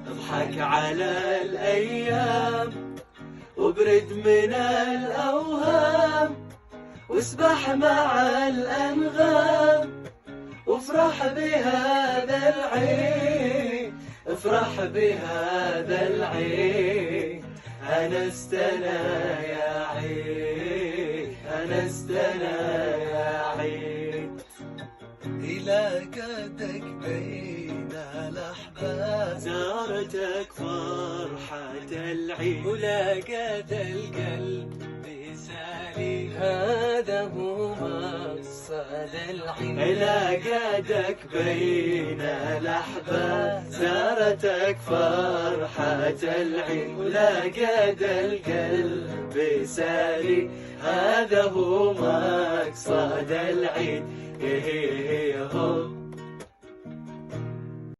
اضحك على الأيام وابرد من الأوهام، واسبح مع الأنغام، وافرح بهذا العيد، افرح بهذا العيد. أنستنا يا عيد، أنستنا يا عيد. إلى قدك بين الأحباب، زارتك فرحة العيد، ولاقت القلب سالي، هذا هو مقصد العيد. إلى قدك بين الأحباب، زارتك فرحة العيد، ولاقت القلب سالي، هذا هو مقصد العيد. هو